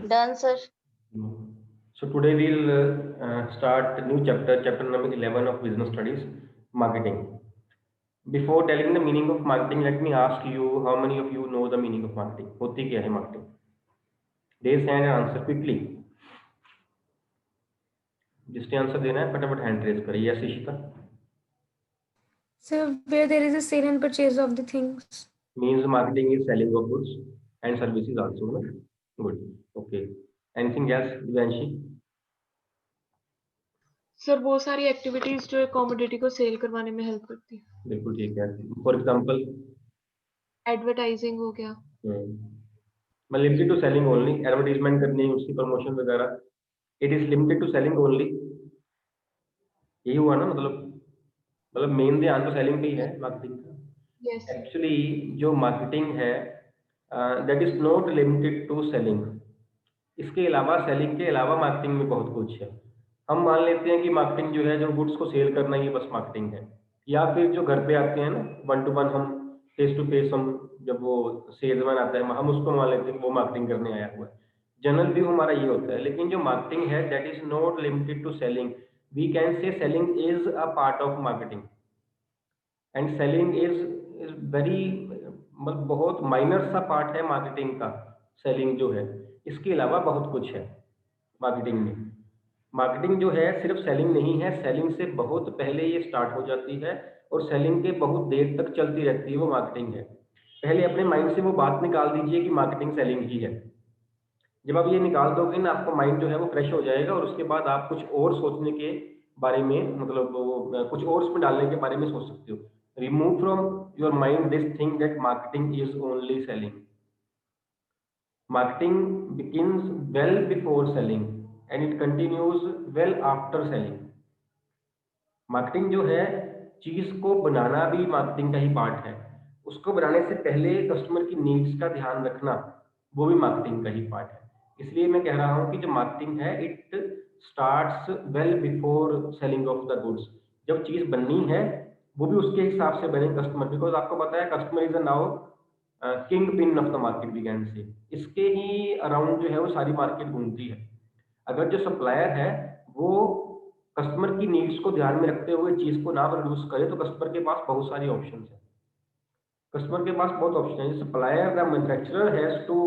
Done, sir. So today we'll start new chapter number 11 of business studies, marketing. Before telling the meaning of marketing, let me ask you, how many of you know the meaning of marketing? होती क्या है marketing? Raise hand and answer quickly. जिसने answer देना है फटाफट hand raise करिए. Yes Ishita. So where there is a sale and purchase of the things. Means marketing is selling of goods and services also, no? Good. Okay. Anything else, Divyanshi? Sir वो सारी activities जो commodity को cell करवाने में help करती है. बिल्कुल ठीक है. फॉर एग्जांपल एडवर्टाइजिंग हो गया. मैं limited to selling only. Advertisement करनी है, उसकी प्रमोशन वगैरह. It is limited to selling only. यही हुआ ना, मतलब मेन ध्यान तो सेलिंग पे ही है मार्केटिंग का. यस. एक्चुअली जो मार्केटिंग है that is not limited to selling. इसके अलावा, सेलिंग के अलावा मार्केटिंग में बहुत कुछ है. हम मान लेते हैं कि मार्केटिंग जो है, जो गुड्स को सेल करना, ये बस मार्केटिंग है. या फिर जो घर पे आते हैं ना, 1 to 1, हम फेस टू फेस, हम जब वो सेल्समैन आता है हम उसको मान लेते हैं कि वो मार्केटिंग करने आया हुआ है. जनरल व्यू हमारा ये होता है. लेकिन जो मार्केटिंग है that is not limited to selling. We can say selling is a part of marketing and selling is very, मतलब बहुत माइनर सा पार्ट है मार्केटिंग का. सेलिंग जो है, इसके अलावा बहुत कुछ है मार्केटिंग में. मार्केटिंग जो है सिर्फ सेलिंग नहीं है. सेलिंग से बहुत पहले ये स्टार्ट हो जाती है और सेलिंग के बहुत देर तक चलती रहती है, वो मार्केटिंग है. पहले अपने माइंड से वो बात निकाल दीजिए कि मार्केटिंग सेलिंग ही है. जब आप ये निकाल दोगे ना, आपका माइंड जो है वो फ्रेश हो जाएगा और उसके बाद आप कुछ और सोचने के बारे में, मतलब वो कुछ और उसमें डालने के बारे में सोच सकते हो. Remove from your mind this thing that marketing is only selling. Marketing begins well before selling and it continues well after selling. Marketing जो है, चीज को बनाना भी मार्केटिंग का ही पार्ट है. उसको बनाने से पहले कस्टमर की नीड्स का ध्यान रखना, वो भी मार्केटिंग का ही पार्ट है. इसलिए मैं कह रहा हूँ कि जो मार्केटिंग है, it starts well before selling of the goods. जब चीज बननी है वो भी उसके हिसाब से बने कस्टमर, बिकॉज आपको पता है customer is now kingpin of the market we can say. इसके ही अराउंड जो है वो सारी मार्केट घूमती है. अगर जो सप्लायर है वो कस्टमर की नीड्स को ध्यान में रखते हुए चीज को ना प्रोड्यूस करे, तो कस्टमर के पास बहुत सारी ऑप्शंस है. कस्टमर के पास बहुत ऑप्शन है. Supplier the manufacturer has to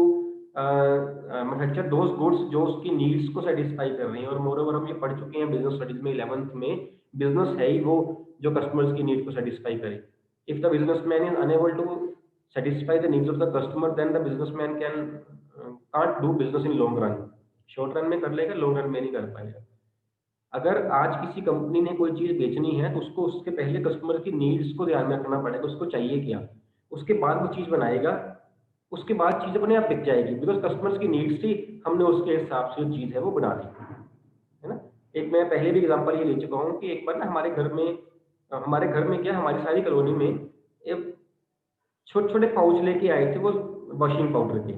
manufacture those goods जो उसकी नीड्स को सेटिस्फाई कर रही हैं. और मोरओवर हम ये पढ़ चुके हैं बिजनेस स्टडीज में 11th में, बिजनेस है ही वो जो कस्टमर्स की नीड को सेटिस्फाई करे. If the businessman is unable to satisfy the needs of the customer, then the businessman can't do business in long run. Short run में कर लेगा, लॉन्ग रन में नहीं कर पाएगा. अगर आज किसी कंपनी ने कोई चीज बेचनी है तो उसको उसके पहले कस्टमर की नीड्स को ध्यान में रखना पड़ेगा. उसको चाहिए क्या, उसके बाद वो चीज बनाएगा. उसके बाद चीज अपने आप बिक जाएगी, बिकॉज कस्टमर्स की नीड्स थी, हमने उसके हिसाब से जो चीज है वो बना दी, है ना. एक मैं पहले भी एग्जांपल ये ले चुका हूँ कि एक बार ना हमारे घर में क्या, हमारी सारी कॉलोनी में छोटे छोटे पाउच लेके आए थे वो वॉशिंग पाउडर के.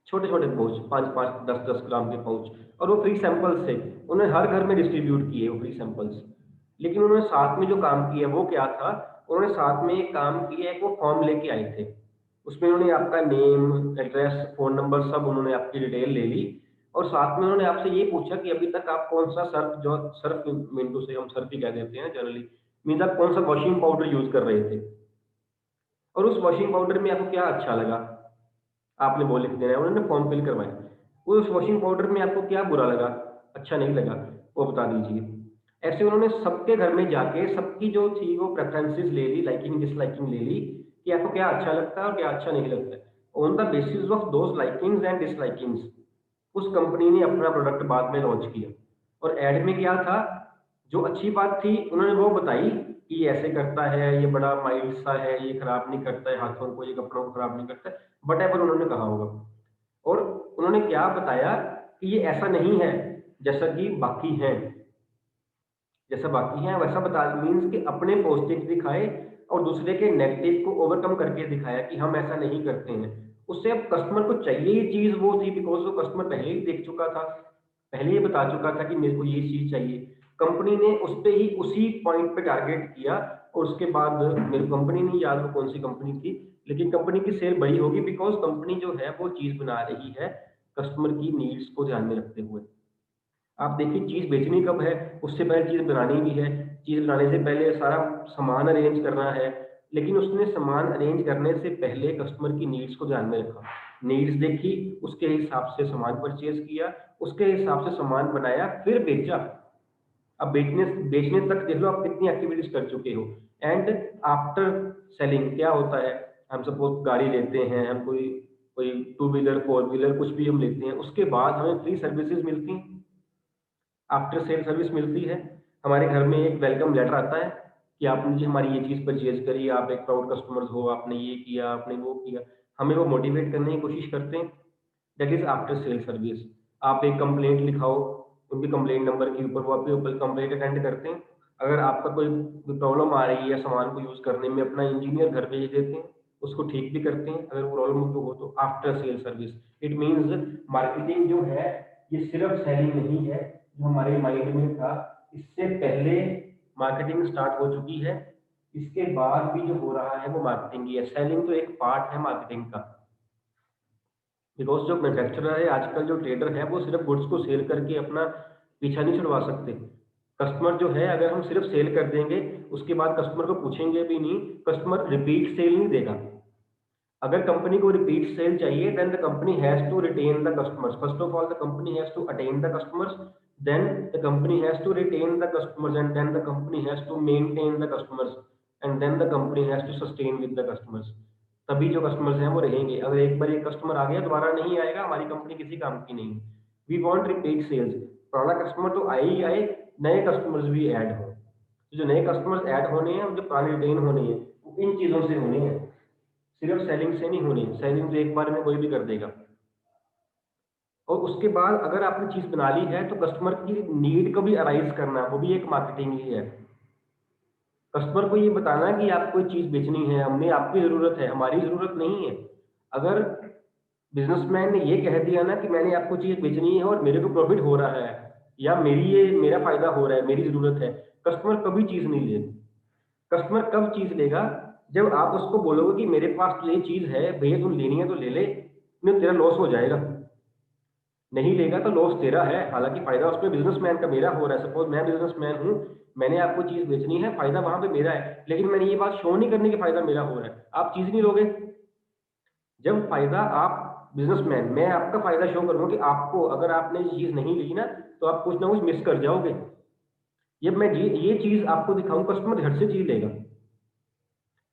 छोटे छोटे पाउच, 5-5, 10-10 ग्राम के पाउच. और वो फ्री सैंपल्स थे. उन्होंने हर घर में डिस्ट्रीब्यूट किए वो फ्री सैंपल्स. लेकिन उन्होंने साथ में जो काम किया वो क्या था, उन्होंने साथ में एक काम किया, एक वो फॉर्म लेके आए थे. उसमें उन्होंने आपका नेम, एड्रेस, फोन नंबर, सब उन्होंने आपकी डिटेल ले ली. और साथ में उन्होंने आपसे ये पूछा कि अभी तक आप कौन सा सर्फ मिंटू से हम सर्फ ही कह देते हैं जनरली, मीन्स आप कौन सा वॉशिंग पाउडर यूज कर रहे थे, और उस वॉशिंग पाउडर में आपको क्या अच्छा लगा, आपने वो लिख देना है. उन्होंने फॉर्म फिल करवाया. उस वॉशिंग पाउडर में आपको क्या बुरा लगा, अच्छा नहीं लगा, वो बता दीजिए. ऐसे उन्होंने सबके घर में जाके सबकी जो थी वो प्रेफरेंसेस ले ली, लाइकिंग डिसलाइकिंग ले ली कि आपको क्या अच्छा लगता है और क्या अच्छा नहीं लगता है. On the basis of those likings and dislikings उस कंपनी ने अपना प्रोडक्ट बाद में लॉन्च किया. और एड में क्या था, जो अच्छी बात थी उन्होंने वो बताई कि ये ऐसे करता है, ये बड़ा माइल्ड सा है, ये खराब नहीं करता है हाथों को, ये कपड़ों को खराब नहीं करता है, बट एवर उन्होंने कहा होगा. और उन्होंने क्या बताया कि ये ऐसा नहीं है जैसा कि बाकी है, जैसा बाकी है वैसा बता, मीन्स कि अपने पॉजिटिव दिखाए और दूसरे के नेगेटिव को ओवरकम करके दिखाया कि हम ऐसा नहीं करते हैं. उससे अब कस्टमर को चाहिए ये चीज वो थी, बिकॉज वो कस्टमर पहले ही देख चुका था, पहले ही बता चुका था कि मेरे को ये चीज चाहिए. कंपनी ने उस पे ही उसी पॉइंट पे टारगेट किया. और उसके बाद मेरी कंपनी नहीं याद वो कौन सी कंपनी थी, लेकिन कंपनी की सेल बड़ी होगी बिकॉज कंपनी जो है वो चीज बना रही है कस्टमर की नीड्स को ध्यान में रखते हुए। आप देखिए चीज़ बेचनी कब है, उससे पहले चीज़ बनानी भी है, चीज़ बनाने से पहले सारा सामान अरेंज करना है, लेकिन उसने सामान अरेंज करने से पहले कस्टमर की नीड्स को ध्यान में रखा। नीड्स देखी, उसके हिसाब से सामान परचेज़ किया, उसके हिसाब से सामान बनाया, फिर बेचा। अब बेचने बेचने तक देख लो आप कितनी एक्टिविटीज़ कर चुके हो। एंड आफ्टर सेलिंग क्या होता है, हम सपोज़ गाड़ी लेते हैं, हम कोई कोई टू व्हीलर, फोर व्हीलर कुछ भी हम लेते हैं, उसके बाद हमें फ्री सर्विसेज़ मिलती हैं। आफ्टर सेल सर्विस मिलती है, हमारे घर में एक वेलकम लेटर आता है कि आपने जी हमारी ये चीज़ परचेज़ करी, आप एक प्राउड कस्टमर हो, आपने ये किया, आपने वो किया। हमें वो मोटिवेट करने की कोशिश करते हैं, that is after sale service. आप एक कंप्लेंट लिखाओ, उनके कंप्लेंट नंबर के ऊपर वो आपके ऊपर कंप्लेंट अटेंड करते हैं। अगर आपका कोई प्रॉब्लम आ रही है या सामान को यूज़ करने में, अपना इंजीनियर घर भेज देते हैं, उसको ठीक भी करते हैं अगर वो प्रॉब्लम हो तो after sale service. It means marketing जो है, ये सिर्फ सेलिंग नहीं है, जो हमारे माइंड में था, इससे पहले मार्केटिंग स्टार्ट हो चुकी है, इसके बाद भी जो हो रहा है वो मार्केटिंग ही है। सेलिंग तो एक पार्ट है मार्केटिंग का। बिकॉज़ जो मैन्युफैक्चरर है, आजकल जो ट्रेडर है, वो सिर्फ़ गुड्स को सेल करके अपना पीछा नहीं छुड़वा सकते। कस्टमर जो है, अगर हम सिर्फ़ सेल कर देंगे, उसके बाद कस्टमर को पूछेंगे भी नहीं, कस्टमर रिपीट सेल नहीं देगा। अगर कंपनी को रिपीट सेल चाहिए, then the company has to retain the customers. First of all the company has to attain the customers, then the company has to retain the customers and then the company has to maintain the customers and then the company has to sustain with the customers. तभी जो customers हैं वो रहेंगे। अगर एक बार एक customer आ गया, दोबारा नहीं आएगा, हमारी कंपनी किसी काम की नहीं। We want repeat sales. पुराना कस्टमर तो आए ही आए, नए कस्टमर्स भी ऐड हों। तो जो नए कस्टमर्स ऐड होने हैं, जो पुराने रिटेन होने हैं, वो इन चीज़ों से होने हैं, सिर्फ सेलिंग से नहीं होनी। सेलिंग तो एक बार में कोई भी कर देगा। और उसके बाद अगर आपने चीज़ बना ली है, तो कस्टमर की नीड को भी अराइज़ करना, वो भी एक मार्केटिंग ही है। कस्टमर को ये बताना कि आपको कोई चीज़ बेचनी है, हमें आपकी ज़रूरत है, हमारी ज़रूरत नहीं है। अगर बिज़नेसमैन ने ये कह दिया ना कि मैंने आपको चीज़ बेचनी है और मेरे को प्रॉफ़िट हो रहा है, या मेरा फ़ायदा हो रहा है, मेरी ज़रूरत है, कस्टमर कभी चीज़ नहीं लेगा। कस्टमर कब चीज़ लेगा? जब आप उसको बोलोगे कि मेरे पास तो ये चीज़ है, भैया तू लेनी है तो ले ले, नहीं तेरा लॉस हो जाएगा। नहीं लेगा तो लॉस तेरा है, हालाँकि फ़ायदा उसमें बिज़नेसमैन का मेरा हो रहा है। सपोज़ मैं बिज़नेसमैन हूँ, मैंने आपको चीज़ बेचनी है, फ़ायदा वहाँ पे मेरा है, लेकिन मैंने ये बात शो नहीं करनी कि फ़ायदा मेरा हो रहा है। आप चीज़ नहीं लोगे। जब फ़ायदा आप बिज़नेसमैन, मैं आपका फ़ायदा शो करूँगा कि आपको अगर आपने ये चीज़ नहीं ली ना, तो आप कुछ ना कुछ मिस कर जाओगे। जब मैं ये चीज़ आपको दिखाऊँ, कस्टमर झट से चीज़ लेगा।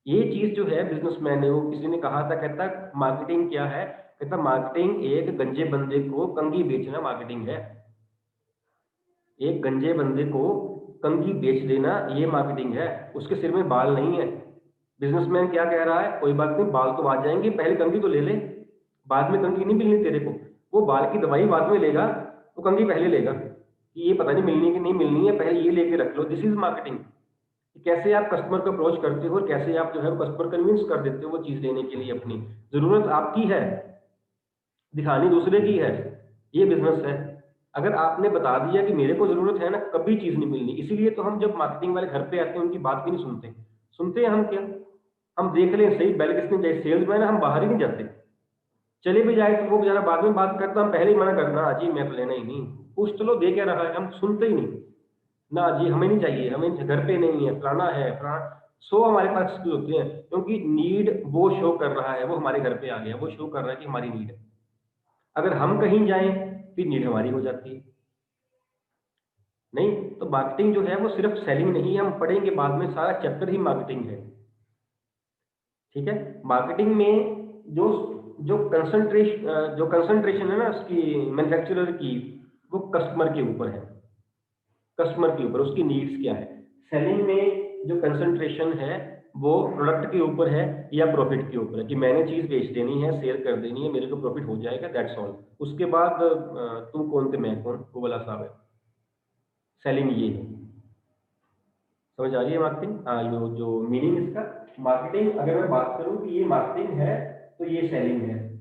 ये चीज़ जो है बिज़नेसमैन ने, वो किसी ने कहा था, कहता मार्केटिंग क्या है? कहता मार्केटिंग एक गंजे बंदे को कंघी बेचना मार्केटिंग है। एक गंजे बंदे को कंघी बेच देना, ये मार्केटिंग है। उसके सिर में बाल नहीं है। बिज़नेसमैन क्या कह रहा है? कोई बात नहीं, बाल तो आ जाएँगे, पहले कंघी तो ले ले, बाद में कंघी नहीं मिलनी तेरे को। वो बाल की दवाई बाद में लेगा, वो कंघी पहले लेगा कि ये पता नहीं मिलनी है कि नहीं मिलनी है, पहले ये लेके रख लो। This is marketing. कि कैसे आप कस्टमर को अप्रोच करते हो और कैसे आप जो है वो कस्टमर कन्विंस कर देते हो वो चीज़ लेने के लिए अपनी। ज़रूरत आपकी है, दिखानी दूसरे की है, ये बिज़नेस है। अगर आपने बता दिया कि मेरे को ज़रूरत है ना, कभी चीज़ नहीं मिलनी। इसीलिए तो हम जब मार्केटिंग वाले घर पे आते हैं, उनकी बात भी नहीं सुनते। सुनते हैं हम क्या? हम देख लें सही, बेल किसने बजाई, सेल्समैन है, हम बाहर ही नहीं जाते। चले भी जाए तो वो बेचारा बाद में बात करता, हम पहले ही मना करना, "हाँ जी, मैं तो लेना ही नहीं।" पूछ तो लो दे क्या रहा है, हम सुनते ही नहीं। ना जी, हमें नहीं चाहिए, हमें घर पे नहीं है, फलाना है, फलाना 100 हमारे पास एक्सक्यूज़ होते हैं, क्योंकि नीड वो शो कर रहा है, वो हमारे घर पे आ गया, वो शो कर रहा है कि हमारी नीड है। अगर हम कहीं जाएँ, फिर नीड हमारी हो जाती है। नहीं, तो मार्केटिंग जो है वो सिर्फ़ सेलिंग नहीं है, हम पढ़ेंगे बाद में, सारा चैप्टर ही मार्केटिंग है। ठीक है? मार्केटिंग में जो जो कंसंट्रेशन है ना उसकी, मैन्युफैक्चरर की, वो कस्टमर के ऊपर है। कस्टमर के ऊपर, उसकी नीड्स क्या है। सेलिंग में जो कंसंट्रेशन है, वो प्रोडक्ट के ऊपर है या प्रॉफिट के ऊपर है कि मैंने चीज़ बेच देनी है, सेल कर देनी है, मेरे को प्रॉफिट हो जाएगा, दैट्स ऑल। उसके बाद तू कौन थे मैं कौन, वो वाला हिसाब है। सेलिंग ये है। समझ आ रही है मार्केटिंग? हाँ, जो मीनिंग इसका, मार्केटिंग अगर मैं बात करूँ कि ये मार्केटिंग है, तो ये सेलिंग है।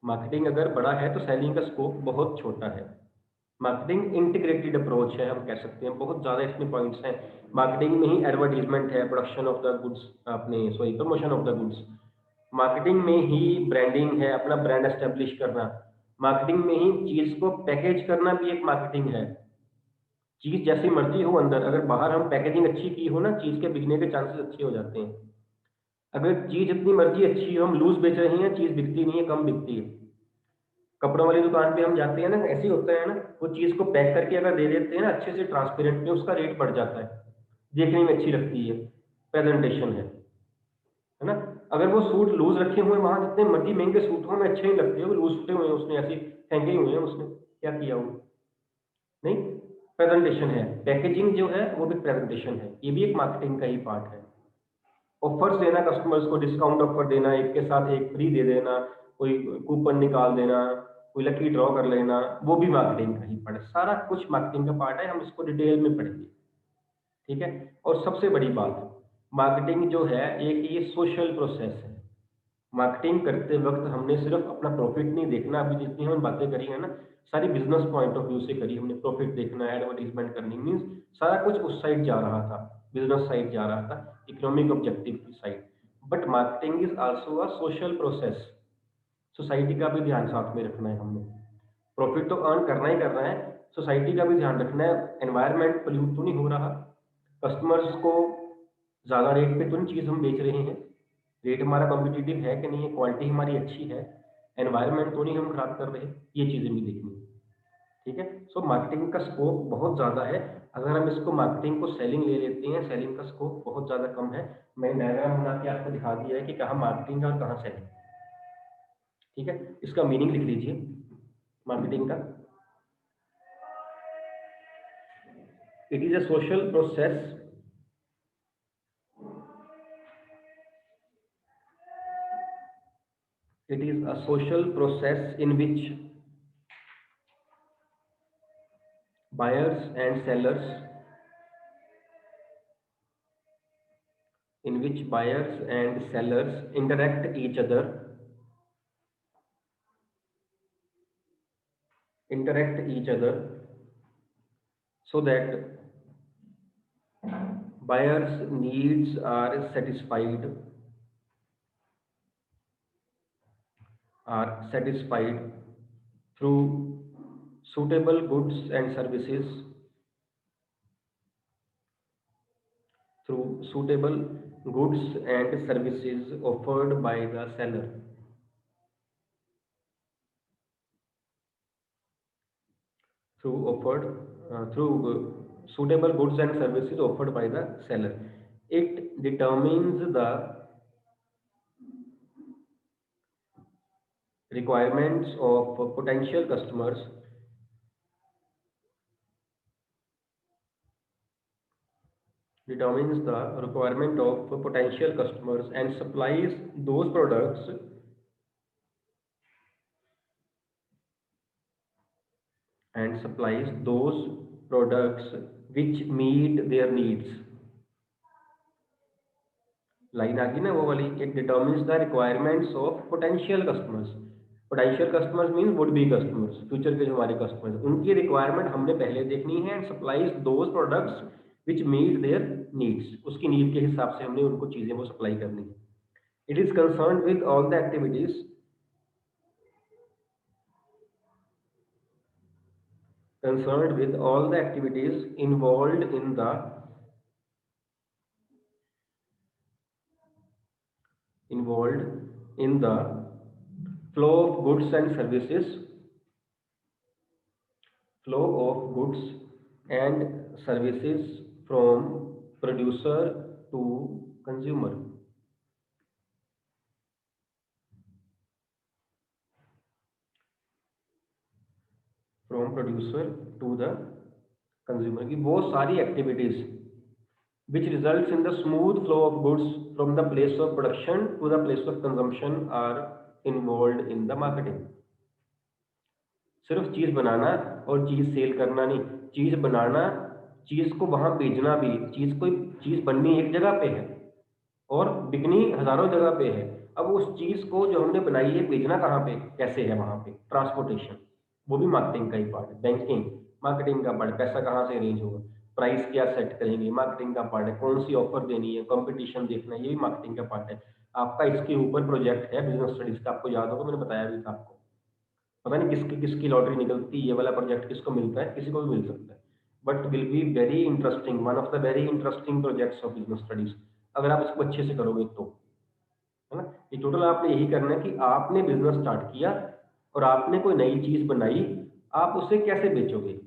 मार्केटिंग अगर बड़ा है, तो सेलिंग का स्कोप बहुत छोटा है। मार्केटिंग इंटीग्रेटेड अप्रोच है, हम कह सकते हैं, बहुत ज़्यादा इसमें पॉइंट्स हैं। मार्केटिंग में ही एडवर्टाइजमेंट है, प्रोडक्शन ऑफ द गुड्स, अपने sorry promotion of the goods, marketing में ही ब्रांडिंग है, अपना ब्रांड एस्टेब्लिश करना। मार्केटिंग में ही चीज को पैकेज करना भी एक मार्केटिंग है। चीज जैसी मर्जी हो अंदर, अगर बाहर हम पैकेजिंग अच्छी की हो ना, चीज के बिकने के चांसेस अच्छे हो जाते हैं। अगर चीज जितनी मर्जी अच्छी हो, हम लूज बेच रहे हैं, चीज बिकती नहीं है, कम बिकती है। कपड़ों वाली दुकान पे हम जाते हैं ना, ऐसे ही होता है ना, वो चीज को पैक करके अगर दे देते हैं ना अच्छे से ट्रांसपेरेंट में, उसका रेट बढ़ जाता है, देखने में अच्छी लगती है, प्रेजेंटेशन है ना। अगर वो सूट लूज रखे हुए वहां, जितने मर्जी महंगे सूट हो, हमें अच्छे नहीं लगते, वो लूज छुटे हुए हैं, उसने ऐसे फेंके हुए हैं, उसने क्या किया वो, नहीं, प्रेजेंटेशन है। पैकेजिंग जो है वो भी प्रेजेंटेशन है, ये भी एक मार्केटिंग का ही पार्ट है। ऑफर्स देना, कस्टमर्स को डिस्काउंट ऑफर देना, एक के साथ एक फ्री दे देना, कोई कूपन निकाल देना, कोई लकी ड्रॉ कर लेना, वो भी मार्केटिंग का ही पार्ट है। सारा कुछ मार्केटिंग का पार्ट है, हम इसको डिटेल में पढ़ेंगे, ठीक है। और सबसे बड़ी बात, मार्केटिंग जो है एक ये सोशल प्रोसेस है। मार्केटिंग करते वक्त हमने सिर्फ अपना प्रॉफिट नहीं देखना, अभी जितनी हम बातें करी है ना, सारी बिजनेस पॉइंट ऑफ व्यू से करी हमने। प्रॉफिट देखना, एडवर्टीजमेंट करनी, मीन्स सारा कुछ उस साइड जा रहा था, बिजनेस साइड जा रहा था, इकोनॉमिक ऑब्जेक्टिव की side. But marketing is also a social process. Society का भी ध्यान साथ में रखना है हमने। प्रॉफिट तो अर्न करना ही करना है, सोसाइटी का भी ध्यान रखना है, एनवायरनमेंट पोल्यूट तो नहीं हो रहा, कस्टमर्स को ज़्यादा रेट पे तो नहीं चीज़ हम बेच रहे हैं, रेट हमारा कॉम्पिटिटिव है कि नहीं है, क्वालिटी हमारी अच्छी है, एनवायरनमेंट तो नहीं हम खराब कर रहे, ये चीज़ें भी देखनी है, ठीक है। सो मार्केटिंग का स्कोप बहुत ज़्यादा है। अगर हम इसको मार्केटिंग को सेलिंग ले लेते हैं, सेलिंग का स्कोप बहुत ज़्यादा कम है। मैंने डायग्राम बना के आपको दिखा दिया है कि कहाँ मार्केटिंग और कहाँ सेलिंग, ठीक है। इसका मीनिंग लिख लीजिए मार्केटिंग का। It is a social process it is a social process in which buyers and sellers interact each other so that buyers needs are satisfied through suitable goods and services offered by the seller, suitable goods and services offered by the seller. It determines the requirements of potential customers and supplies those products which meet their needs. Line आ गई ना वो वाली, it determines the requirements of potential customers. Potential customers mean would be customers, future के जो हमारे customers, उनकी requirement हमने पहले देखनी है, and supplies those products which meet their needs, उसकी नीड के हिसाब से हमने उनको चीजें वो सप्लाई करनी है। It is concern with all the activities involved in the flow of goods and services from producer to consumer. From producer to the consumer की वो सारी activities which results in the smooth flow of goods from the place of production to the place of consumption are involved in the marketing. सिर्फ चीज बनाना और चीज cell करना नहीं, चीज बनाना, चीज को वहां भेजना भी, चीज बननी एक जगह पे है और बिकनी हजारों जगह पे है। अब उस चीज को जो हमने बनाई है भेजना कहाँ पे, कैसे है, वहां पे ट्रांसपोर्टेशन, वो भी मार्केटिंग का ही पार्ट है। बैंकिंग मार्केटिंग का पार्ट, पैसा कहाँ से अरेंज होगा, प्राइस क्या सेट करेंगे, मार्केटिंग का पार्ट है। कौन सी ऑफर देनी है, कंपटीशन देखना है, ये भी मार्केटिंग का पार्ट है। आपका इसके ऊपर प्रोजेक्ट है बिजनेस स्टडीज का, आपको याद होगा मैंने बताया भी था आपको। पता नहीं किसकी किसकी लॉटरी निकलती है, ये वाला प्रोजेक्ट किसको मिलता है, किसी को भी मिल सकता है, but will be very interesting, one of the very interesting projects of business studies, अगर आप इसको अच्छे से करोगे तो, है ना। ये टोटल आपने यही करना है कि आपने बिजनेस स्टार्ट किया और आपने कोई नई चीज बनाई, आप उसे कैसे बेचोगे,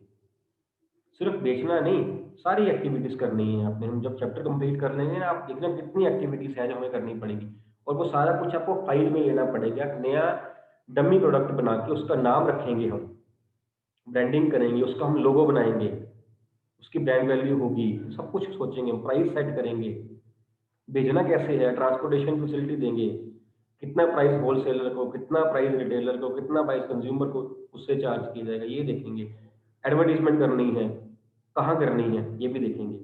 सिर्फ बेचना नहीं, सारी एक्टिविटीज करनी है आपने। हम जब चैप्टर कंप्लीट कर लेंगे ना, आप देखना कितनी एक्टिविटीज है जो हमें करनी पड़ेगी, और वो सारा कुछ आपको फाइल में लेना पड़ेगा। नया डमी प्रोडक्ट बना के उसका नाम रखेंगे, हम ब्रांडिंग करेंगे, उसका हम लोगो बनाएंगे, उसकी ब्रांड वैल्यू होगी, सब कुछ सोचेंगे, प्राइस सेट करेंगे, भेजना कैसे है, ट्रांसपोर्टेशन फैसिलिटी देंगे, कितना प्राइस होलसेलर को, कितना प्राइस रिटेलर को, कितना प्राइस कंज्यूमर को उससे चार्ज किया जाएगा, ये देखेंगे। एडवर्टीजमेंट करनी है, कहाँ करनी है, ये भी देखेंगे,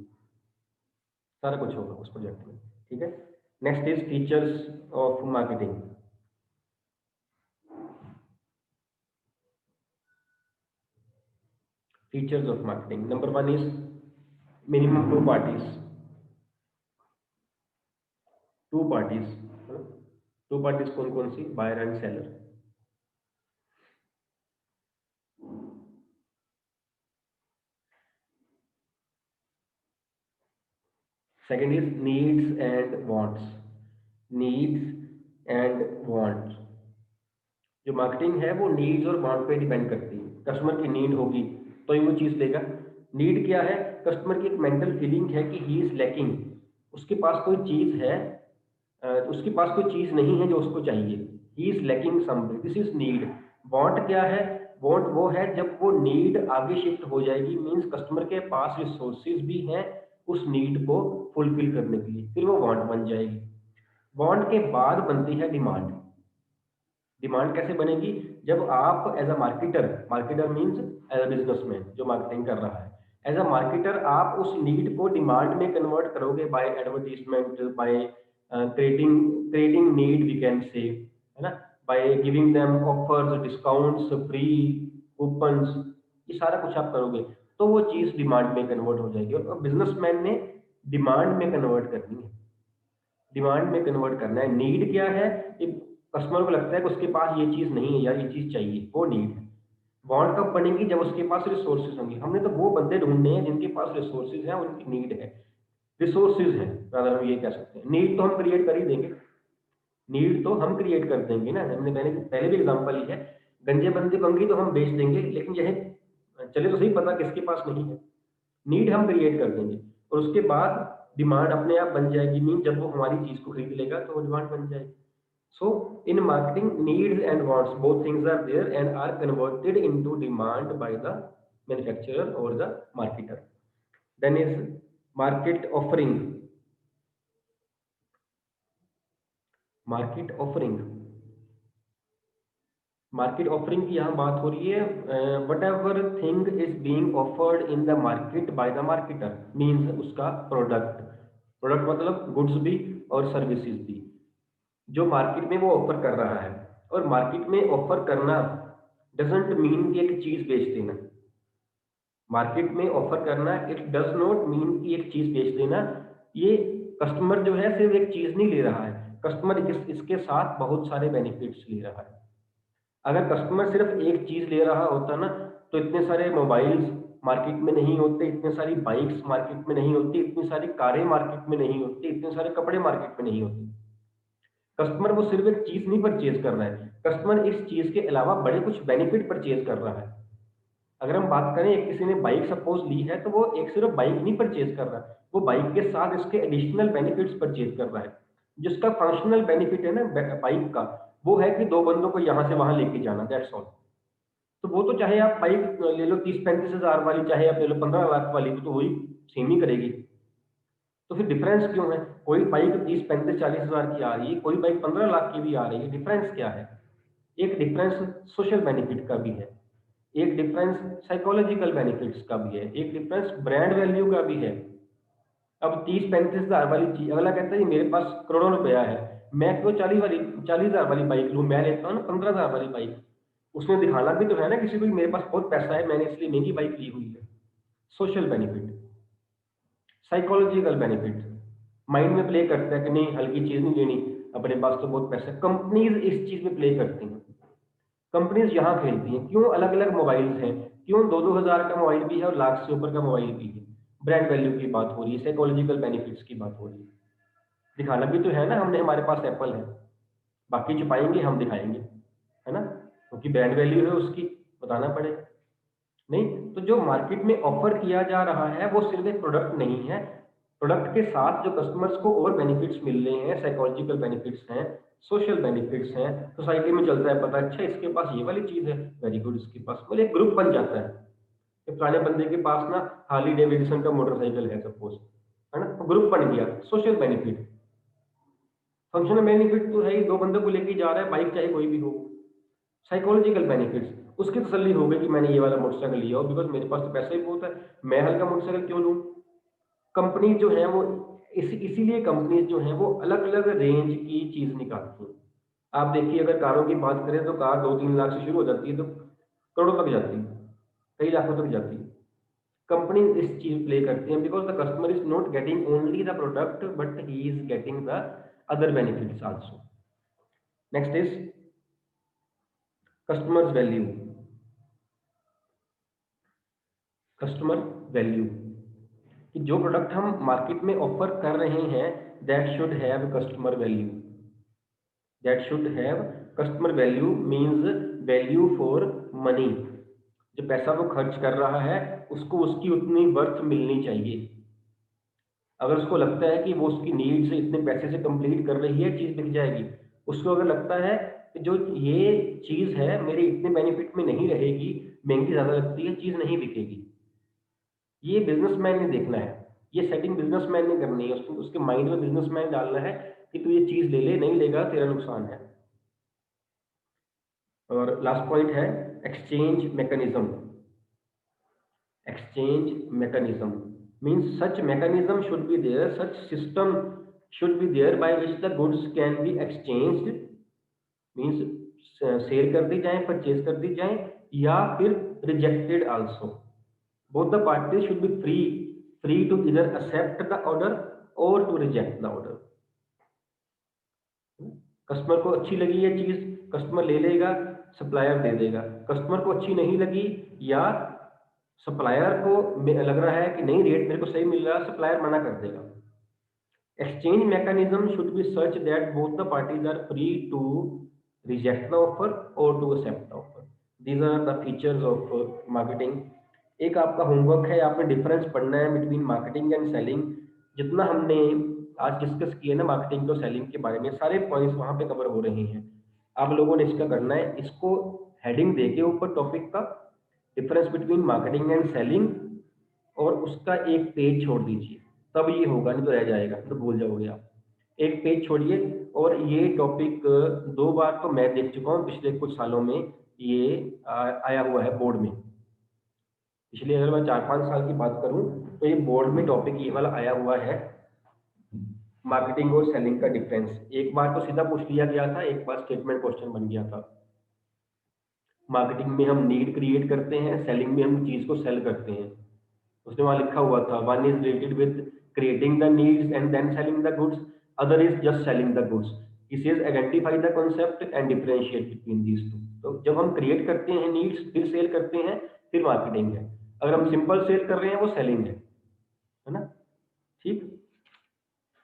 सारा कुछ होगा उस प्रोजेक्ट में, ठीक है। Next is features of marketing. Features of marketing, number one is minimum two parties, two parties, two parties कौन कौन सी, buyer and seller. Second is needs and wants, needs and wants. जो मार्केटिंग है वो needs और want पे depend करती है। कस्टमर की नीड होगी तो ही वो चीज़ लेगा। नीड क्या है, कस्टमर की एक मेंटल फीलिंग है कि ही इज लैकिंग, उसके पास कोई चीज़ है, उसके पास कोई चीज़ नहीं है जो उसको चाहिए, he is lacking something, this is need. Want क्या है, वांट वो है जब वो नीड आगे शिफ्ट हो जाएगी, मीन्स कस्टमर के पास रिसोर्सेज भी हैं उस नीड को फुलफिल करने के लिए, फिर वो वांट बन जाएगी। वांट के बाद बनती है डिमांड। डिमांड कैसे बनेगी, जब आप as a marketer, marketer means as a businessman जो मार्केटिंग कर रहा है, एज अ मार्केटर आप उस नीड को डिमांड में कन्वर्ट करोगे by advertisement, by creating creating need we can say, है ना, by giving them offers, discounts, free coupons, ये सारा कुछ आप करोगे तो वो चीज़ डिमांड में कन्वर्ट हो जाएगी। और बिजनेसमैन ने डिमांड में कन्वर्ट करनी है, डिमांड में कन्वर्ट करना है। नीड क्या है, एक कस्टमर को लगता है कि उसके पास ये चीज़ नहीं है यार, ये चीज़ चाहिए, वो नीड है। वांट कब बनेगी, जब उसके पास रिसोर्सेज होंगे। हमने तो वो बंदे ढूंढने हैं जिनके पास रिसोर्सेज हैं, उनकी नीड है, रिसोर्सेज हैं, rather हम ये कह सकते हैं। नीड तो हम क्रिएट कर ही देंगे, नीड तो हम क्रिएट कर देंगे ना। हमने पहले पहले भी एग्जांपल ली है, गंजे बंदे को अंगी तो हम बेच देंगे, लेकिन यह चले तो सही पता किसके पास नहीं है। नीड हम क्रिएट कर देंगे और उसके बाद डिमांड अपने आप बन जाएगी, मीन जब वो हमारी चीज को खरीद लेगा तो वो डिमांड बन जाएगी। So in marketing, needs and wants, both things are there and are converted into demand by the manufacturer or the marketer. Then is market offering. Market offering. Market offering की यहाँ बात हो रही है, what ever thing is being offered in the market by the marketer, means उसका product, product मतलब goods भी और सर्विसेज भी, जो मार्केट में वो ऑफर कर रहा है। और मार्केट में ऑफर करना डजंट मीन कि एक चीज बेच देना। मार्केट में ऑफर करना इट डज नॉट मीन कि एक चीज बेच देना। ये कस्टमर जो है सिर्फ एक चीज नहीं ले रहा है, कस्टमर इसके साथ बहुत सारे बेनिफिट्स ले रहा है। अगर कस्टमर सिर्फ एक चीज ले रहा होता ना, तो इतने सारे मोबाइल्स मार्केट में नहीं होते, इतने सारी बाइक्स मार्केट में नहीं होती, इतनी सारी कारें मार्केट में नहीं होती, इतने सारे कपड़े मार्केट में नहीं होते। कस्टमर वो सिर्फ एक चीज नहीं परचेज कर रहा है, कस्टमर इस चीज के अलावा बड़े कुछ बेनिफिट परचेज कर रहा है। अगर हम बात करें, एक किसी ने बाइक सपोज ली है, तो वो एक सिर्फ बाइक नहीं परचेज कर रहा है, वो बाइक के साथ इसके एडिशनल बेनिफिट्स परचेज कर रहा है। जिसका फंक्शनल बेनिफिट है ना बाइक का, वो है कि दो बंदों को यहाँ से वहां लेके जाना, दैट्स ऑल। तो वो तो चाहे आप बाइक ले लो 30-35 हजार वाली, चाहे आप ले लो 15 लाख वाली, तो वही सेम ही करेगी। तो फिर डिफरेंस क्यों है, कोई बाइक 30-35-40 हजार की आ रही है, कोई बाइक 15 लाख की भी आ रही है, डिफरेंस क्या है। एक डिफरेंस सोशल बेनिफिट का भी है, एक डिफरेंस साइकोलॉजिकल बेनिफिट्स का भी है, एक डिफरेंस ब्रांड वैल्यू का भी है। अब 30-35 हजार वाली चीज, अगला कहता है मेरे पास करोड़ों रुपया है, मैं क्यों 40 हजार वाली बाइक लूं, मैं लेता हूँ ना 15 हजार वाली बाइक। उसमें दिखाना भी तो है ना किसी को, मेरे पास बहुत पैसा है, मैंने इसलिए महंगी बाइक ली हुई है। Social benefit, psychological benefit, mind में प्ले करता है कि नहीं हल्की चीज नहीं लेनी, अपने पास तो बहुत पैसा। कंपनीज इस चीज में प्ले करती हैं, कंपनीज यहाँ खेलती हैं। क्यों? अलग अलग मोबाइल्स हैं, क्यों 2-2 हज़ार का मोबाइल भी है और लाख से ऊपर का मोबाइल भी है। ब्रांड वैल्यू की बात हो रही है, साइकोलॉजिकल बेनिफिट्स की बात हो रही है। दिखाना भी तो है ना हमने, हमारे पास एप्पल है, बाकी छुपाएंगे हम दिखाएंगे, है ना, क्योंकि ब्रांड वैल्यू है उसकी, बताना पड़ेगा। नहीं तो जो मार्केट में ऑफर किया जा रहा है वो सिर्फ एक प्रोडक्ट नहीं है, प्रोडक्ट के साथ जो कस्टमर्स को और बेनिफिट्स मिल रहे हैं, साइकोलॉजिकल बेनिफिट्स हैं, सोशल बेनिफिट्स हैं, सोसाइटी में चलता है पता, अच्छा इसके पास ये वाली चीज है, वेरी गुड, इसके पास, मतलब एक ग्रुप बन जाता है कि पुराने बंदे के पास ना हार्ली डेविडसन का मोटरसाइकिल है सपोज, है ना, तो ग्रुप बन गया। सोशल बेनिफिट, फंक्शनल बेनिफिट तो है ही, दो बंदों को लेके जा रहा है बाइक चाहे कोई भी हो। साइकोलॉजिकल बेनिफिट्स, उसकी तसल्ली हो गई कि मैंने ये वाला मोटरसाइकिल लिया हो, बिकॉज मेरे पास तो पैसा ही बहुत है, मैं हल्का मोटरसाइकिल क्यों लूँ। कंपनी जो है वो इसीलिए कंपनीज जो हैं वो अलग अलग रेंज की चीज निकालती हैं। आप देखिए अगर कारों की बात करें तो कार 2-3 लाख से शुरू हो जाती है तो करोड़ों तक जाती है, कई लाखों तक जाती है। कंपनी इस चीज प्ले करती हैं because the customer is not getting only the product but he is getting the other benefits also. Next is customers value. Customer value कि जो प्रोडक्ट हम मार्केट में ऑफर कर रहे हैं that should have customer value. That should have customer value means value for money. जो पैसा वो खर्च कर रहा है उसको उसकी उतनी वर्थ मिलनी चाहिए। अगर उसको लगता है कि वो उसकी नीड से इतने पैसे से कंप्लीट कर रही है, चीज बिक जाएगी। उसको अगर लगता है कि जो ये चीज है मेरे इतने बेनिफिट में नहीं रहेगी, महंगी ज्यादा लगती है, चीज नहीं बिकेगी। ये बिजनेसमैन ने देखना है, ये सेटिंग बिजनेसमैन ने करनी है, उसको उसके माइंड में बिजनेसमैन डालना है कि तू ये चीज ले ले, नहीं लेगा तेरा नुकसान है। और लास्ट पॉइंट है exchange mechanism. exchange mechanism means such mechanism should be there, such system should be there by which the goods can be exchanged, means sale कर दी जाए, परचेज कर दी जाए, या फिर rejected also. both the parties should be free to either accept the order or to reject the order। Customer को अच्छी लगी ये चीज, कस्टमर ले लेगा, सप्लायर दे देगा। कस्टमर को अच्छी नहीं लगी या सप्लायर को लग रहा है कि नहीं रेट मेरे को सही मिल रहा है, सप्लायर मना कर देगा। Exchange mechanism should be such that both the parties are free to reject the offer और to accept the offer. These are the features of marketing. एक आपका होमवर्क है, आपने डिफरेंस पढ़ना है बिटवीन मार्केटिंग एंड सेलिंग। जितना हमने आज डिस्कस किया ना मार्केटिंग और सेलिंग के बारे में, सारे पॉइंट्स वहां पे कवर हो रहे हैं। आप लोगों ने इसका करना है, इसको हेडिंग देके ऊपर टॉपिक का difference between marketing and selling, और उसका एक पेज छोड़ दीजिए, तब ये होगा, नहीं तो रह जाएगा, तो भूल जाओगे आप। एक पेज छोड़िए। और ये टॉपिक 2 बार तो मैं देख चुका हूँ पिछले कुछ सालों में, ये आया हुआ है बोर्ड में। पिछले अगर मैं 4-5 साल की बात करूं तो ये बोर्ड में टॉपिक ये वाला आया हुआ है, मार्केटिंग और सेलिंग का डिफरेंस। एक बार तो सीधा पूछ लिया गया था, एक बार स्टेटमेंट क्वेश्चन बन गया था। मार्केटिंग में हम नीड क्रिएट करते हैं, सेलिंग में हम चीज को सेल करते हैं। उसने वहां लिखा हुआ था one is related with creating the needs and then selling the goods, other is just selling the goods. He says identify the concept and differentiate between these two. तो जब हम क्रिएट करते हैं नीड्स, फिर सेल करते हैं, फिर marketing है। अगर हम सिंपल सेल कर रहे हैं वो सेलिंग है ना। ठीक,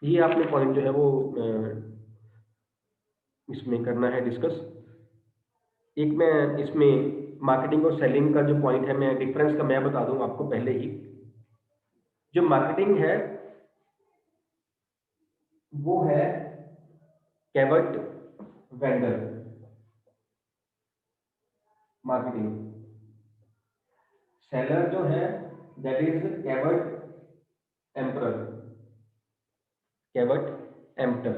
ये आपने पॉइंट जो है वो इसमें करना है डिस्कस। एक मैं इसमें मार्केटिंग और सेलिंग का जो पॉइंट है, मैं डिफरेंस का मैं बता दूं आपको पहले ही। जो मार्केटिंग है वो है कैवर्ट वेंडर मार्केटिंग। सेलर जो है दैट इज कैवर्ट एम्परर, कैवर्ट एम्पटर,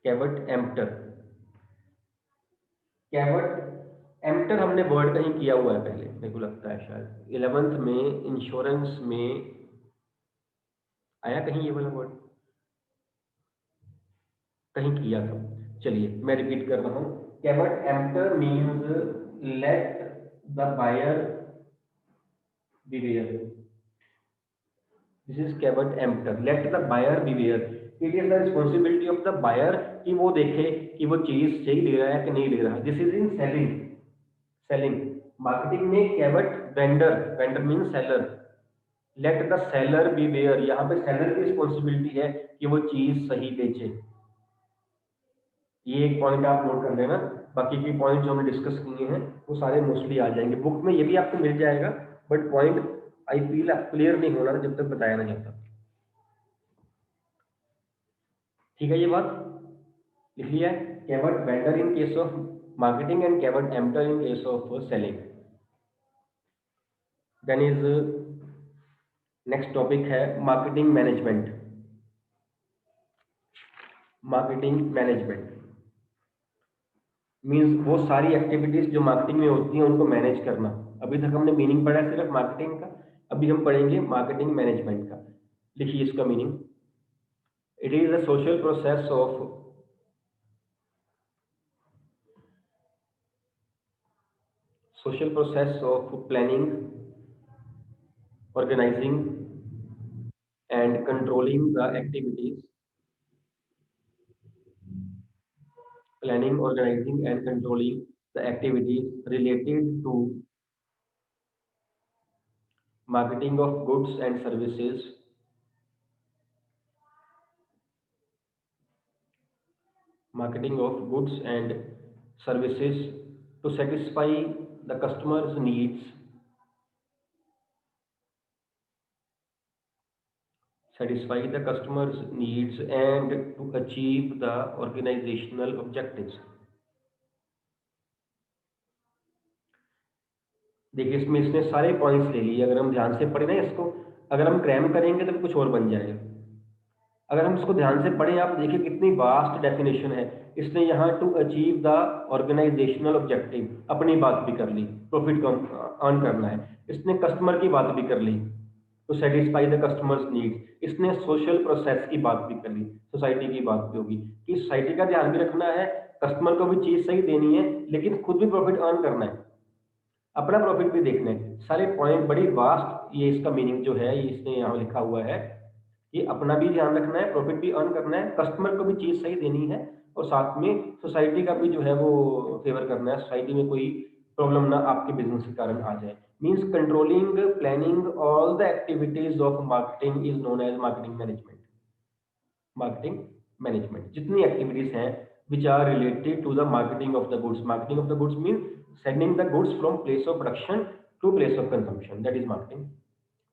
कैवर्ट एम्पटर। कैवर्ट एम्पटर हमने वर्ड कहीं किया हुआ है पहले, मेरे को लगता है शायद 11th में इंश्योरेंस में आया कहीं ये वाला वर्ड, कहीं किया था। चलिए मैं रिपीट कर रहा हूँ। Caveat emptor means let the buyer beware, this is caveat emptor, let the buyer beware, it is the responsibility of the buyer कि वो देखे कि वो चीज सही ले रहा है कि नहीं ले रहा। This is in selling, selling. Marketing में caveat vendor, vendor mean seller, let the seller beware, यहाँ पे सेलर की रिस्पॉन्सिबिलिटी है कि वो चीज सही बेचे। ये एक पॉइंट आप नोट कर लेना, बाकी के पॉइंट जो हमने डिस्कस किए हैं वो सारे मोस्टली आ जाएंगे बुक में, ये भी आपको मिल जाएगा, but point I feel clear नहीं होना जब तक बताया नहीं जाता। ठीक है, ये बात लिख लिया है। Caveat vendor in case of marketing and caveat emptor in case of selling. Then is next topic है marketing management. Marketing management means वो सारी एक्टिविटीज जो मार्केटिंग में होती हैं उनको मैनेज करना। अभी तक हमने मीनिंग पढ़ा है सिर्फ मार्केटिंग का, अभी हम पढ़ेंगे मार्केटिंग मैनेजमेंट का। लिखिए इसका meaning, it is a social process of planning, organizing and controlling the activities, planning, organizing and controlling the activities related to marketing of goods and services, marketing of goods and services to satisfy the customer's needs, and to achieve the organizational objectives। देखिए इसमें इसने सारे points ले लिए, अगर हम ध्यान से पढ़े ना इसको, अगर हम क्रैम करेंगे तो कुछ और बन जाएगा। अगर हम इसको ध्यान से पढ़ें, आप देखिए कितनी वास्ट डेफिनेशन है। इसने यहाँ to achieve the organisational objective अपनी बात भी कर ली, प्रॉफिट अर्न करना है। इसने कस्टमर की बात भी कर ली, to satisfy the customers needs. इसने सोशल प्रोसेस की बात भी कर ली, सोसाइटी की बात भी होगी कि सोसाइटी का ध्यान भी रखना है, कस्टमर को भी चीज सही देनी है, लेकिन खुद भी प्रॉफिट अर्न करना है, अपना प्रॉफिट भी देखना है। सारे पॉइंट बड़ी वास्ट, ये इसका मीनिंग जो है ये इसने यहाँ लिखा हुआ है कि अपना भी ध्यान रखना है, प्रॉफिट भी अर्न करना है, कस्टमर को भी चीज सही देनी है, और साथ में सोसाइटी का भी जो है वो फेवर करना है, सोसाइटी में कोई प्रॉब्लम ना आपके बिजनेस के कारण आ जाए। Means controlling, planning all the activities of marketing is known as marketing management. Marketing management जितनी एक्टिविटीज हैं which are related to the marketing of the goods, marketing of the goods means sending the goods from place of production to place of consumption, that is marketing।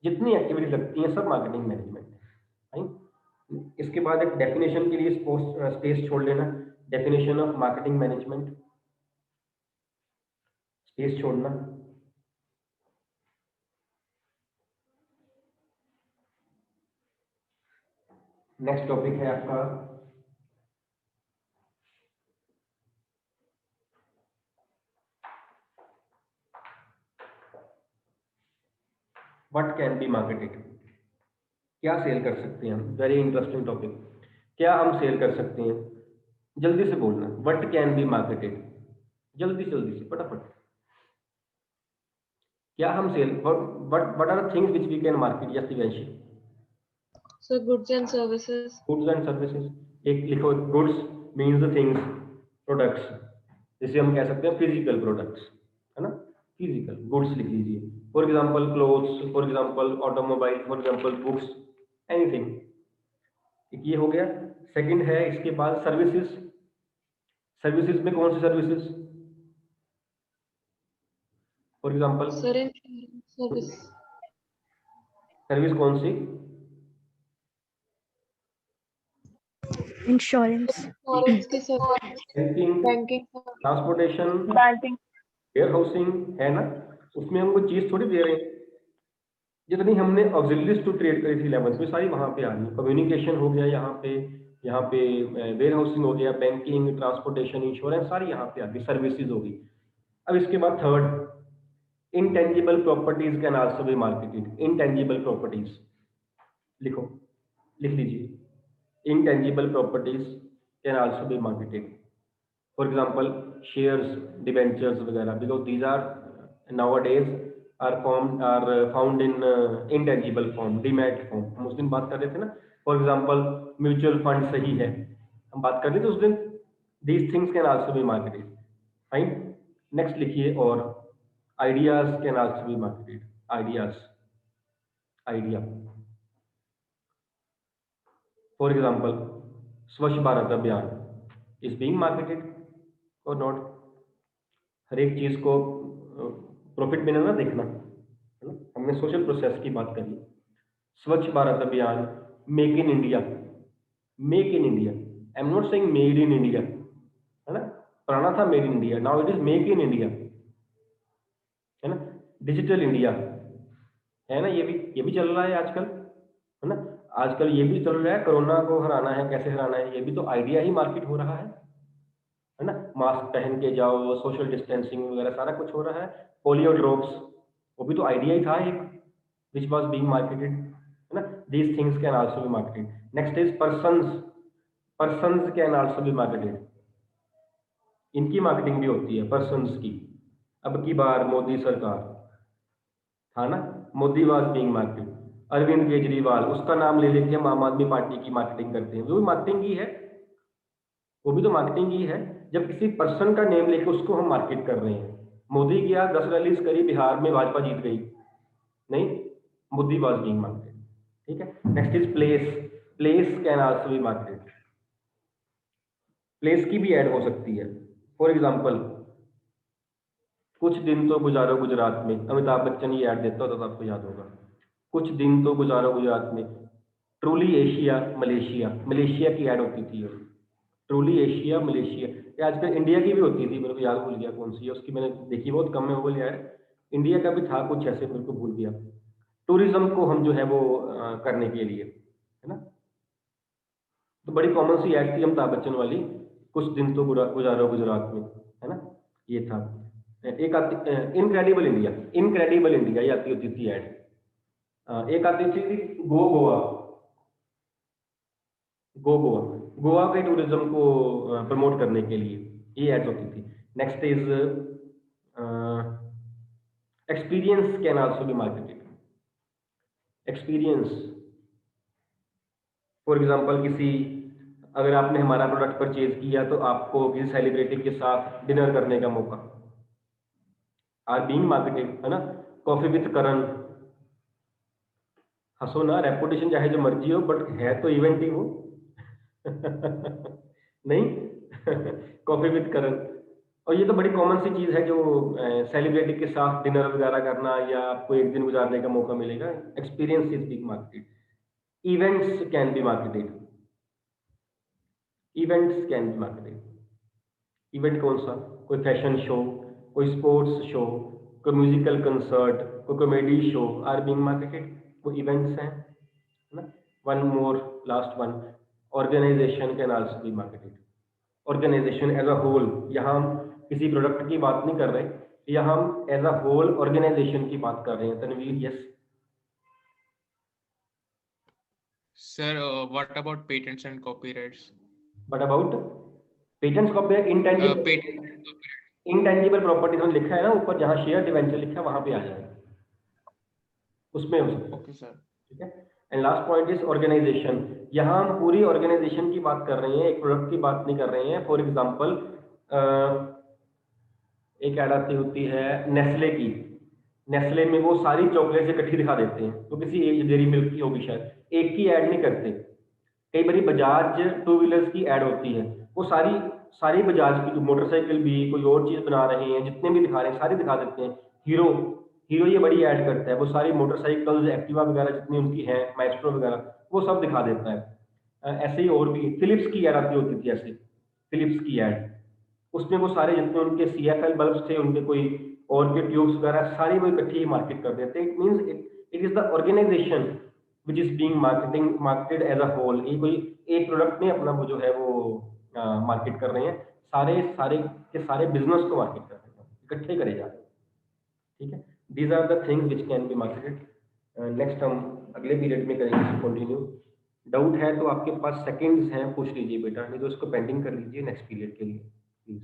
जितनी activity लगती हैं सब marketing management. इसके बाद एक definition के लिए space छोड़ लेना, definition of marketing management, space छोड़ना। नेक्स्ट टॉपिक है आपका व्हाट कैन बी मार्केटेड, क्या सेल कर सकते हैं हम। वेरी इंटरेस्टिंग टॉपिक, क्या हम सेल कर सकते हैं। जल्दी से बोलना, व्हाट कैन बी मार्केटेड, जल्दी से फटाफट। क्या हम sell, what are the things which we can market. Yes Divyanshi. Sir goods and services. Goods and services, एक लिखो, goods means the things, products, जिसे हम कह सकते हैं फिजिकल प्रोडक्ट्स, है ना, फिजिकल गुड्स लिख लीजिए। For example clothes, for example automobile, for example books, anything. एक ये हो गया। सेकंड है इसके बाद सर्विसेज। सर्विसेज में कौन सी services, for example sir insurance service. Service कौन सी, इंश्योरेंस, इंश्योरेंस की service, banking, banking, transportation, banking, warehousing, है ना। उसमें हमको चीज थोड़ी दे रहे हैं, जितनी हमने ऑक्सिलरीज टू ट्रेड करी थी 11th में सारी वहां पे आ गई। कम्युनिकेशन हो गया यहाँ पे वेयर हाउसिंग हो गया, बैंकिंग, ट्रांसपोर्टेशन, इंश्योरेंस, सारी यहाँ पे आ गई, सर्विसेज हो गई। अब इसके बाद third, intangible properties can also be marketed। intangible properties लिखो, लिख लीजिए, intangible properties can also be marketed। for example shares, debentures वगैरह, because these are nowadays are found in intangible form, demat form. हम उस दिन बात कर रहे थे ना, फॉर एग्जांपल म्यूचुअल फंड सही है, हम बात कर रहे थे उस दिन। These things can also be marketed. Fine, next लिखिए, और ideas can also be marketed. Ideas, idea, for example स्वच्छ भारत अभियान इज बीइंग मार्केटेड और नॉट। हर एक चीज को प्रॉफिट में ना देखना, है ना। हमने सोशल प्रोसेस की बात करी। स्वच्छ भारत अभियान, make in India, make in India, I am not saying made in India, है ना। पुराना था made in India, now it is make in India, है ना। डिजिटल इंडिया है ना, ये भी चल रहा है आजकल, है ना। आजकल ये भी चल रहा है, कोरोना को हराना है, कैसे हराना है, ये भी तो आइडिया ही मार्केट हो रहा है ना। मास्क पहन के जाओ, सोशल डिस्टेंसिंग वगैरह सारा कुछ हो रहा है। पोलियो ड्रॉप्स, वो भी तो आइडिया ही था एक, विच वॉज बीइंग मार्केटेड, है ना। These things can also be marketed. Next is persons, persons can also be marketed. इनकी मार्केटिंग भी होती है, पर्सन्स की। अब की बार मोदी सरकार था ना, Modi was being marketed. Arvind Kejriwal, उसका नाम ले लेके हम आम आदमी पार्टी की मार्केटिंग करते हैं, वो भी मार्केटिंग ही है, वो भी तो मार्केटिंग ही है। जब किसी पर्सन का नेम लेके उसको हम मार्केट कर रहे हैं। मोदी गया 10 रैलीज करी बिहार में, भाजपा जीत गई, नहीं, मोदी वाज बीइंग मार्केटेड, ठीक है। Next is place, place can also be marketed. Place की भी ऐड हो सकती है। फॉर एग्जाम्पल कुछ दिन तो गुजारो गुजरात में, अमिताभ बच्चन ये ऐड देता होता तो आपको याद होगा। कुछ दिन तो गुजारो गुजरात में। ट्रूली एशिया मलेशिया, मलेशिया की ऐड होती थी। ट्रूली एशिया मलेशिया, ये आजकल इंडिया की भी होती थी, मेरे को याद भूल गया कौन सी है, उसकी मैंने देखी बहुत कम है, वो बोल यार इंडिया का भी था कुछ ऐसे, मेरे को भूल गया। टूरिज्म को हम जो है वो करने के लिए, है ना। तो बड़ी कॉमन सी ऐड थी अमिताभ बच्चन वाली, कुछ दिन तो गुजारो गुजरात में, है ना, ये था। एक आती इनक्रेडिबल इंडिया, इनक्रेडिबल इंडिया ये आती होती थी ऐड। एक आती थी गो गोवा, गो गोवा, गोवा के टूरिज्म को प्रमोट करने के लिए ये एड्स होती थी। Next is experience can also be marketed. Experience, for example किसी, अगर आपने हमारा प्रोडक्ट परचेज किया तो आपको किसी सेलिब्रिटी के साथ डिनर करने का मौका, आर बीइंग मार्केटेड, है ना। कॉफी विद करण, हंसो ना, रेपुटेशन चाहे जो मर्जी हो, बट है तो इवेंट ही वो नहीं कॉफी विद करण। और ये तो बड़ी कॉमन सी चीज है, जो सेलिब्रिटी के साथ डिनर वगैरह करना, या आपको एक दिन गुजारने का मौका मिलेगा। Experience is being marketed. Events can be marketed, events can be marketed. Event कौन सा, कोई फैशन शो, कोई स्पोर्ट्स शो, कोई म्यूजिकल कंसर्ट, कोई comedy show, are being marketed, वो इवेंट्स हैं, है ना। One more, last one, organisation can also be marketed. Organisation as a whole, यहाँ हम किसी प्रोडक्ट की बात नहीं कर रहे, यहाँ हम एज अ होल ऑर्गेनाइजेशन की बात कर रहे हैं। Tanveer, yes. Sir, what about patents and copyrights? But about patents, copyright, intangible, Patent and copyright. Intangible properties में लिखा है ना ऊपर, जहाँ शेयर डिवेंचर लिखा है वहां पे आ जाएगा, उसमें हो सकता है, Okay, sir. ठीक है। And last point is organisation. यहाँ हम पूरी ऑर्गेनाइजेशन की बात कर रहे हैं, एक प्रोडक्ट की बात नहीं कर रहे हैं। फॉर एग्जांपल एक ऐड आती होती है नेस्ले की, नेस्ले में वो सारी चॉकलेट्स इकट्ठी दिखा देते हैं, तो किसी एक डेयरी मिल्क की होगी शायद, एक की ऐड नहीं करते। कई बार बजाज टू व्हीलर्स की ऐड होती है, वो सारी सारी बजाज की, जो मोटरसाइकिल भी कोई और चीज बना रहे हैं, जितने भी दिखा रहे हैं सारी दिखा देते हैं। हीरो, हीरो ये बड़ी ऐड करता है, वो सारी मोटरसाइकिल्स, एक्टिवा वगैरह जितनी उनकी हैं, माइस्ट्रो वगैरह, वो सब दिखा देता है। ऐसे ही और भी फिलिप्स की ऐड आती होती थी, ऐसे फिलिप्स की ऐड, उसमें वो सारे जितने उनके CFL बल्ब्स थे, उनके कोई और के ट्यूब्स वगैरह, सारी वो इकट्ठी ही मार्केट कर देते हैं। It means it is the organisation which is being marketed as a whole. ये कोई एक प्रोडक्ट नहीं अपना वो जो है वो मार्केट कर रहे हैं, सारे सारे के सारे बिजनेस को मार्केट कर रहे हैं, इकट्ठे करे जा रहे हैं, ठीक है। These are the things which can be marketed. Next हम अगले पीरियड में करेंगे कंटिन्यू। डाउट है तो आपके पास सेकंड्स हैं, पूछ लीजिए बेटा, नहीं तो इसको पेंडिंग कर लीजिए नेक्स्ट पीरियड के लिए प्लीज।